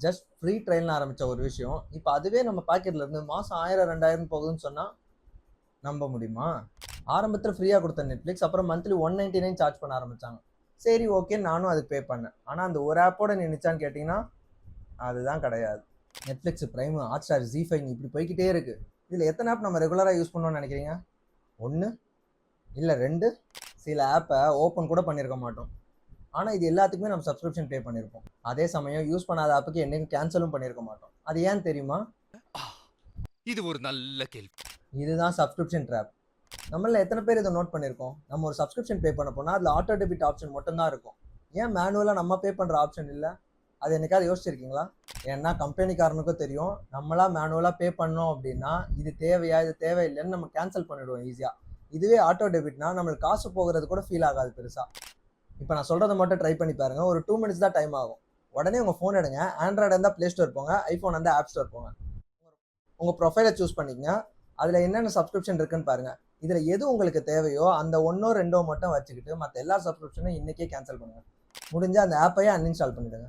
Just free ட்ரையல்னு ஆரம்பிச்ச ஒரு விஷயம் இப்போ அதுவே நம்ம பாக்கெட்ல இருந்து மாசம் 1000 2000 போகுதுன்னு சொன்னா நம்ப முடியுமா? ஆரம்பத்துல ஃப்ரீயா கொடுத்த நெட்ஃபிளிக்ஸ் அப்புறம் மந்த்லி 199 சார்ஜ் பண்ண ஆரம்பிச்சாங்க. சரி ஓகே நானும் அதுக்கு பே பண்ணேன். ஆனா அந்த ஒரு ஆப்போட நின்னுச்சான்னு கேட்டீங்கன்னா அதுதான் கிடையாது. நெட்ஃபிளிக்ஸ், பிரைம், ஹாட்ஸ்டார், ஜி5 இப்படி போய்க்கிட்டே இருக்கு. இதுல எத்தனை ஆப் நம்ம ரெகுலரா யூஸ் பண்ணுவோம்னு நினைக்கிறீங்க? 1 இல்ல 2. சில ஆப்பை ஓப்பன் கூட பண்ணியிருக்க மாட்டோம். ஆனா இது எல்லாத்துக்குமே நம்ம சப்ஸ்கிரிப்ஷன் பே பண்ணியிருப்போம். அதே சமயம் யூஸ் பண்ணாத ஆப்புக்கு என்னைக்கும் கேன்சலும் பண்ணியிருக்க மாட்டோம். அது ஏன் தெரியுமா? இது ஒரு நல்ல கேள்வி. இதுதான் சப்ஸ்கிரிப்ஷன் ட்ராப். நம்மள எத்தனை பேர் இதை நோட் பண்ணியிருக்கோம்? நம்ம ஒரு சப்ஸ்கிரிப்ஷன் பே பண்ண போனா அதுல ஆட்டோ டெபிட் ஆப்ஷன் மட்டும் தான் இருக்கும். ஏன் மேனுவலா நம்ம பே பண்ற ஆப்ஷன் இல்ல? அது என்னைக்காவது யோசிச்சிருக்கீங்களா? ஏன்னா கம்பெனிக்காரனுக்கும் தெரியும் நம்மளா மேனுவலா பே பண்ணோம் அப்படின்னா இது தேவையா இது தேவையில்லைன்னு நம்ம கேன்சல் பண்ணிடுவோம் ஈஸியா. இதுவே ஆட்டோ டெபிட்னா நம்மளுக்கு காசு போகிறது கூட ஃபீல் ஆகாது பெருசா. இப்போ நான் சொல்றதை மட்டும் ட்ரை பண்ணி பாருங்க. ஒரு 2 மினிட்ஸ் தான் டைம் ஆகும். உடனே உங்க ஃபோன் எடுங்க. ஆண்ட்ராய்டு இருந்தா பிளே ஸ்டோர் போங்க, ஐபோன் இருந்தா ஆப் ஸ்டோர் போங்க. உங்க ப்ரொஃபைலை சூஸ் பண்ணிக்கங்க. அதுல என்னென்ன சப்ஸ்கிரிப்ஷன் இருக்குன்னு பாருங்க. இதுல எது உங்களுக்கு தேவையோ அந்த 1ஓ 2ஓ மட்டும் வச்சுக்கிட்டு மற்ற எல்லா சப்ஸ்கிரிப்ஷனும் இன்னைக்கே கேன்சல் பண்ணுங்க. முடிஞ்சா அந்த ஆப்பையே அன்இன்ஸ்டால் பண்ணிடுங்க.